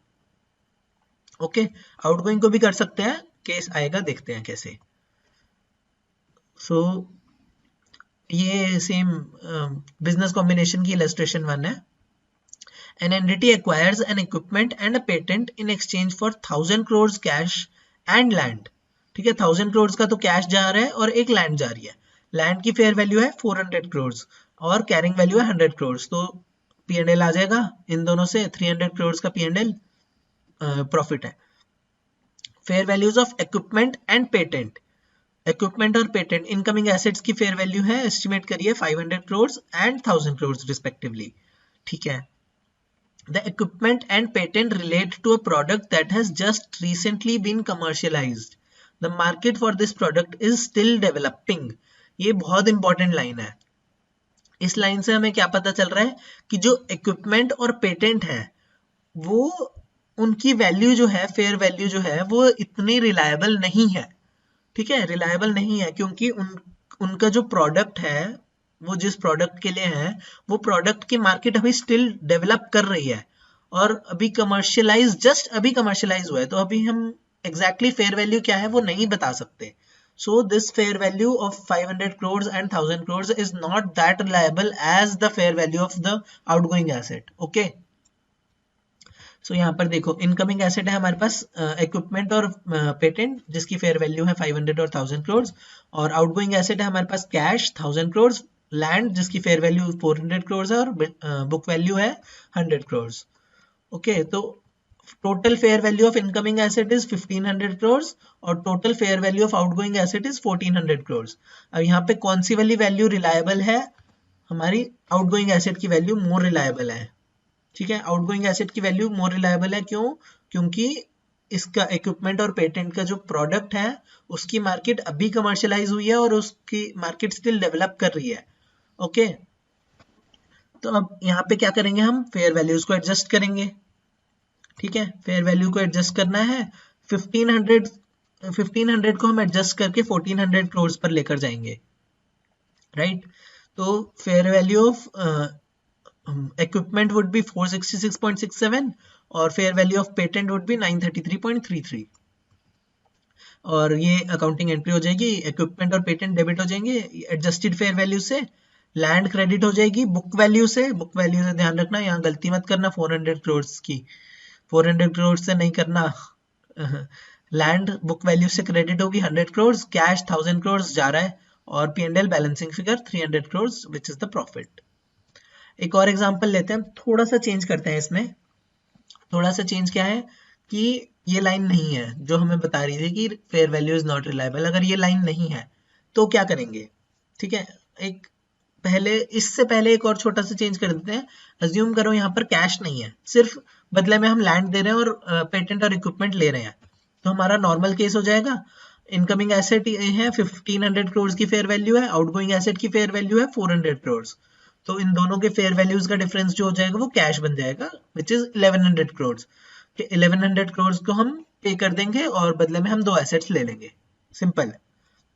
ओके, आउटगोइंग को भी कर सकते हैं, केस आएगा, देखते हैं कैसे। सो ये सेम बिजनेस कॉम्बिनेशन की इलस्ट्रेशन 1 है। An entity acquires an equipment and a patent in exchange for 1000 crores cash and land। ठीक है, 1000 crores का तो कैश जा रहा है और एक लैंड जा रही है। लैंड की फेयर वैल्यू है 400 crores और कैरिंग वैल्यू है 100 crores, तो P&L आ जाएगा इन दोनों से, 300 crores का P&L प्रॉफिट है। Fair values of equipment and patent, equipment और पेटेंट इनकमिंग एसेट्स की फेयर वैल्यू है, एस्टिमेट करिए 500 crores एंड 1000 crores रिस्पेक्टिवली। ठीक है, the equipment and patent relate to a product that has just recently been commercialized. The market for this product is still developing। ये बहुत important line है। इस लाइन से हमें क्या पता चल रहा है कि जो इक्विपमेंट और पेटेंट है वो उनकी वैल्यू जो है, फेयर वैल्यू जो है वो इतनी रिलायबल नहीं है। ठीक है, रिलायबल नहीं है क्योंकि उनका जो प्रोडक्ट है, वो जिस प्रोडक्ट के लिए है, वो प्रोडक्ट की मार्केट अभी स्टिल डेवलप कर रही है और अभी कमर्शियलाइज, जस्ट अभी कमर्शियलाइज हुआ है, तो अभी हम एग्जैक्टली फेयर वैल्यू क्या है वो नहीं बता सकते। So this fair value of 500 crores and 1000 crores is not that reliable as the fair value of the outgoing asset. Okay, so यहाँ पर देखो, इनकमिंग एसेट है हमारे पास इक्विपमेंट और पेटेंट जिसकी फेयर वैल्यू है 500 और 1000 crores, और आउटगोइंग एसेट है हमारे पास कैश 1000 crores, लैंड जिसकी फेयर वैल्यू 400 crores है और बुक वैल्यू है 100 crores। ओके, तो total fair value of incoming asset is 1500 crores और total fair value of outgoing asset is 1400 crores। अब यहाँ पे कौन सी वाली वैल्यू रिलायबल है, हमारी आउटगोइंग एसेट की वैल्यू मोर रिलायबल है। ठीक है, आउटगोइंग एसेट की वैल्यू मोर रिलायबल है, क्यों? क्योंकि इसका इक्विपमेंट और पेटेंट का जो प्रोडक्ट है उसकी मार्केट अभी कमर्शियलाइज हुई है और उसकी मार्केट स्टिल डेवलप कर रही है। ओके, तो अब यहाँ पे क्या करेंगे, हम फेयर वैल्यूज को एडजस्ट करेंगे। ठीक है, फेयर वैल्यू को एडजस्ट करना है, 1500 को हम एडजस्ट करके 1400 crores पर लेकर जाएंगे। राइट, तो fair value of equipment would be 466.67 और fair value of patent would be 933.33। और ये अकाउंटिंग एंट्री हो जाएगी, इक्विपमेंट और पेटेंट डेबिट हो जाएंगे एडजस्टेड फेयर वैल्यू से, लैंड क्रेडिट हो जाएगी बुक वैल्यू से। बुक वैल्यू से ध्यान रखना, यहाँ गलती मत करना 400 करोड़ की, 400 करोड़ से नहीं करना। लैंड बुक वैल्यू से क्रेडिट होगी 100 करोड़, कैश 1000 करोड़ जा रहा है और P&L balancing figure 300 crore which is the profit. एक और एग्जांपल लेते हैं, थोड़ा सा चेंज करते हैं इसमें। थोड़ा सा चेंज क्या है कि ये लाइन नहीं है जो हमें बता रही थी कि fair value is not reliable. अगर ये लाइन नहीं है तो क्या करेंगे, ठीक है। एक पहले, इससे पहले एक और छोटा सा चेंज कर देते हैं। अज्यूम करो यहाँ पर कैश नहीं है, सिर्फ बदले में हम लैंड दे रहे हैं और पेटेंट और इक्विपमेंट ले रहे हैं, तो हमारा नॉर्मल केस हो जाएगा। इनकमिंग एसेट है 1500 करोड़ की फेयर वैल्यू है, आउटगोइंग एसेट की फेयर वैल्यू है 400 करोड़। तो इन दोनों के फेयर वैल्यूज का डिफरेंस जो हो जाएगा वो कैश बन जाएगा विच इज 1100 करोड़। 1100 करोड़ को हम पे कर देंगे और बदले में हम दो एसेट्स ले लेंगे। सिंपल,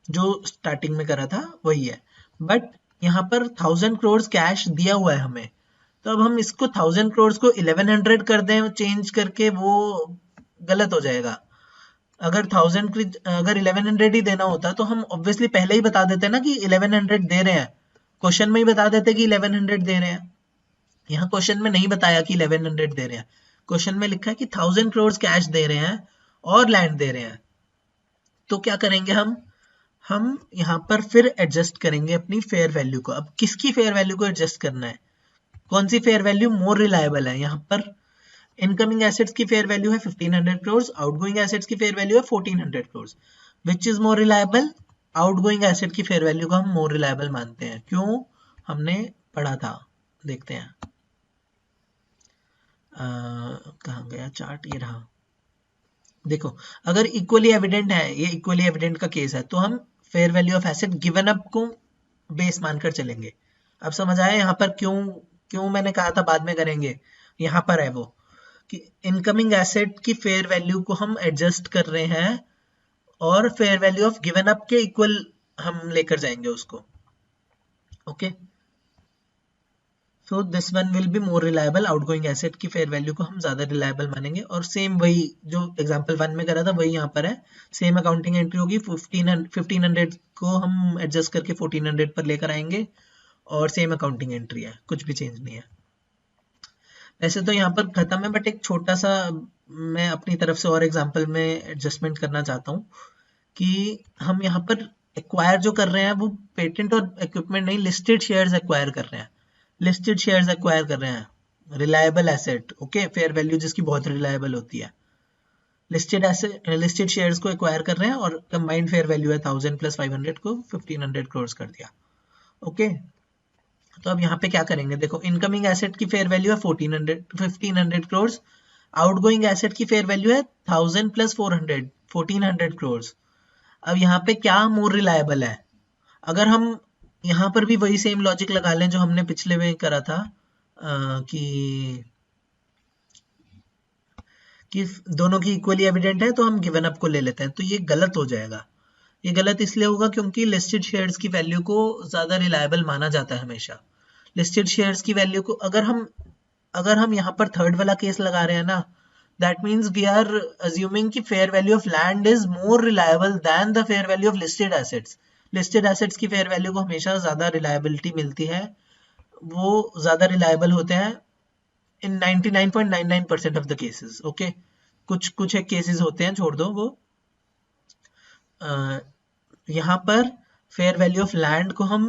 जो स्टार्टिंग में करा था वही है। बट यहाँ पर 1000 करोड़ कैश दिया हुआ है हमें, तो अब हम इसको 1000 करोड़ को 1100 कर दें चेंज करके, वो गलत हो जाएगा। अगर 1100 ही देना होता तो हम ऑब्वियसली पहले ही बता देते ना कि 1100 दे रहे हैं, क्वेश्चन में ही बता देते कि 1100 दे रहे हैं। यहाँ क्वेश्चन में नहीं बताया कि 1100 दे रहे हैं, क्वेश्चन में लिखा है कि 1000 करोड़ कैश दे रहे हैं और लैंड दे रहे हैं। तो क्या करेंगे हम यहाँ पर फिर एडजस्ट करेंगे अपनी फेयर वैल्यू को। अब किसकी फेयर वैल्यू को एडजस्ट करना है, कौन सी फेयर वैल्यू मोर रिलायबल है। यहाँ पर इनकमिंग एसेट्स की फेयर वैल्यू है 1500 करोड़, आउटगोइंग एसेट्स की फेयर वैल्यू है 1400 crore. Which is more reliable, outgoing asset की फेयर वैल्यू को हम मोर रिलायबल मानते हैं। क्यों, हमने पढ़ा था, देखते हैं कहाँ गया चार्ट, ये रहा। देखो, अगर इक्वली एविडेंट है, ये इक्वली एविडेंट का केस है, तो हम fair value of asset given up को बेस मानकर चलेंगे। अब समझ आया यहाँ पर क्यों क्यों मैंने कहा था बाद में करेंगे। यहाँ पर है वो कि इनकमिंग एसेट की फेयर वैल्यू को हम एडजस्ट कर रहे हैं और fair value of given up के इक्वल हम लेकर जाएंगे उसको। Okay, so this one will be more reliable, outgoing asset की फेयर वैल्यू को हम ज्यादा रिलायबल मानेंगे। और सेम वही जो एग्जांपल 1 में करा था वही यहाँ पर है, सेम अकाउंटिंग एंट्री होगी। 1500 को हम एडजस्ट करके 1400 पर लेकर आएंगे और सेम अकाउंटिंग एंट्री है, कुछ भी चेंज नहीं है। वैसे तो यहाँ पर खत्म है, बट एक छोटा सा मैं अपनी तरफ से और एग्जांपल में एडजस्टमेंट करना चाहता हूँ कि हम यहाँ पर एक्वायर जो कर रहे हैं वो पेटेंट और इक्विपमेंट नहीं, लिस्टेड शेयर्स एक्वायर कर रहे हैं। लिस्टेड शेयर्स एक्वायर कर रहे हैं, reliable asset. Okay, fair value जिसकी बहुत रिलायबल होती है। लिस्टेड एसेट, लिस्टेड शेयर्स को एक्वायर कर रहे हैं और कंबाइंड फेयर वैल्यू है 1000 प्लस 500 को 1500 करोड़ कर दिया। ओके, तो अब यहाँ पे क्या करेंगे, देखो इनकमिंग एसेट की फेयर वैल्यू है 1500 करोड़, आउटगोइंग एसेट की फेयर वैल्यू है 1000 प्लस 400 1400 करोड़। अब यहाँ पे क्या मोर रिलायबल है, अगर हम यहाँ पर भी वही सेम लॉजिक लगा लें जो हमने पिछले में करा था कि दोनों की इक्वली एविडेंट है तो हम गिवन अप को ले लेते हैं, तो ये गलत हो जाएगा। ये गलत इसलिए होगा क्योंकि लिस्टेड शेयर्स की वैल्यू को ज्यादा रिलायबल माना जाता है हमेशा। लिस्टेड शेयर्स की वैल्यू को अगर हम यहाँ पर थर्ड वाला केस लगा रहे हैं ना, that means we are assuming कि fair value of land is more reliable than the fair value of listed assets. Listed assets की फेयर वैल्यू को हमेशा ज्यादा रिलायबिलिटी मिलती है, वो ज्यादा रिलायबल होते हैं इन 99.99% ऑफ द केसेस। ओके, कुछ एक केसेस होते हैं, छोड़ दो वो। यहाँ पर फेयर वैल्यू ऑफ लैंड को हम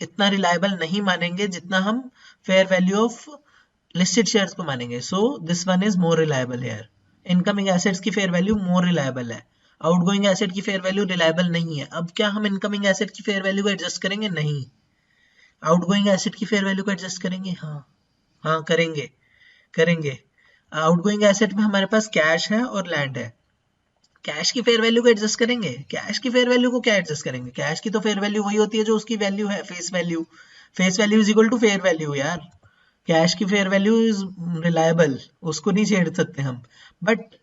इतना रिलायबल नहीं मानेंगे जितना हम fair value of listed shares को मानेंगे। So this one is more reliable here. Incoming assets की फेयर वैल्यू मोर रिलायबल है, आउटगोइंग एसेट की फेयर वैल्यू रिलायबल नहीं है। अब क्या हम इनकमिंग एसेट की फेयर वैल्यू को एडजस्ट करेंगे? नहीं। आउटगोइंग एसेट की फेयर वैल्यू को एडजस्ट करेंगे? हाँ करेंगे। आउटगोइंग एसेट में हमारे पास कैश है और लैंड है, कैश की फेयर वैल्यू को एडजस्ट करेंगे? कैश की फेयर वैल्यू को क्या एडजस्ट करेंगे, कैश की तो फेयर वैल्यू वही होती है जो उसकी वैल्यू है, face value. Face value is equal to fair value यार। कैश की फेयर वैल्यू इज रिलायबल, उसको नहीं छेड़ सकते हम। बट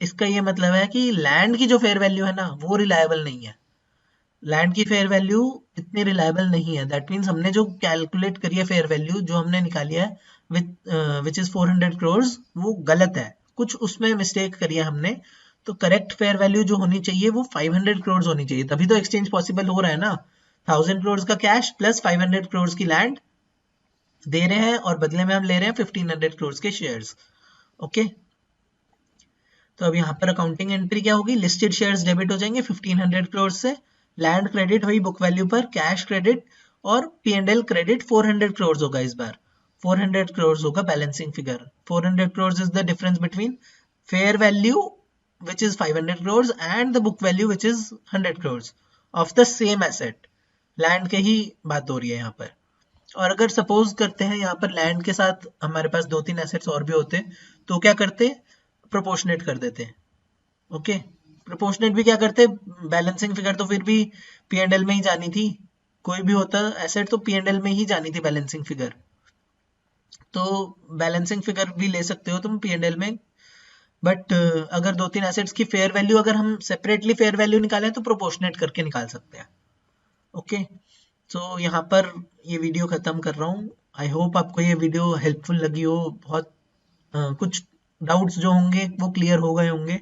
इसका ये मतलब है कि लैंड की जो फेयर वैल्यू है ना वो रिलायबल नहीं है। लैंड की फेयर वैल्यू इतनी रिलायबल नहीं है। दैट मीन्स हमने जो कैलकुलेट करी है फेयर वैल्यू, जो हमने निकाली है विच इज 400 करोड़, वो गलत है, कुछ उसमें मिस्टेक करी है हमने। तो करेक्ट फेयर वैल्यू जो होनी चाहिए वो 500 करोड़ होनी चाहिए, तभी तो एक्सचेंज पॉसिबल हो रहा है ना। 1000 करोड़ का कैश प्लस 500 करोड़ की लैंड दे रहे हैं और बदले में हम ले रहे हैं 1500 करोड़ के शेयर्स। ओके, तो अब यहाँ पर अकाउंटिंग एंट्री क्या होगी, लिस्टेड शेयर्स डेबिट हो जाएंगे 1500 करोड़ से, लैंड क्रेडिट हुई बुक वैल्यू पर, कैश क्रेडिट और P&L क्रेडिट 400 करोड़ होगा इस बार। 400 करोड़ होगा balancing figure. 400 crore is the difference between fair value which is 500 crores and the book value which is 100 crores of the same asset। Land के ही बात हो रही है यहाँ पर। और अगर सपोज करते हैं यहाँ पर लैंड के साथ हमारे पास 2-3 एसेट्स और भी होते तो क्या करते, प्रोपोर्शनेट कर देते। ओके, प्रोपोर्शनेट भी क्या करते, बैलेंसिंग फिगर तो फिर भी P&L में ही जानी थी, कोई भी होता एसेट तो P&L में ही जानी थी बैलेंसिंग फिगर। तो बैलेंसिंग फिगर भी ले सकते हो तुम P&L में, बट अगर 2-3 एसेट्स की फेयर वैल्यू अगर हम सेपरेटली फेयर वैल्यू निकालें तो प्रोपोर्शनेट करके निकाल सकते हैं। ओके, तो यहाँ पर ये वीडियो खत्म कर रहा हूँ। आई होप आपको ये वीडियो हेल्पफुल लगी हो, बहुत कुछ डाउट्स जो होंगे वो क्लियर हो गए होंगे।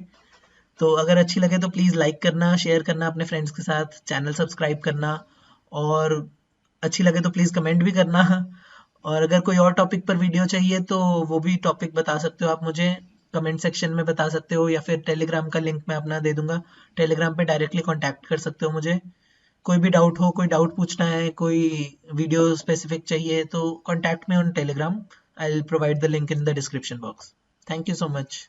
तो अगर अच्छी लगे तो प्लीज़ लाइक करना, शेयर करना अपने फ्रेंड्स के साथ, चैनल सब्सक्राइब करना, और अच्छी लगे तो प्लीज़ कमेंट भी करना। और अगर कोई और टॉपिक पर वीडियो चाहिए तो वो भी टॉपिक बता सकते हो आप मुझे, कमेंट सेक्शन में बता सकते हो, या फिर टेलीग्राम का लिंक मैं अपना दे दूंगा, टेलीग्राम पे डायरेक्टली कॉन्टैक्ट कर सकते हो मुझे। कोई भी डाउट हो, कोई डाउट पूछना है, कोई वीडियो स्पेसिफिक चाहिए तो contact me on Telegram. I will provide the link in the description box. Thank you so much.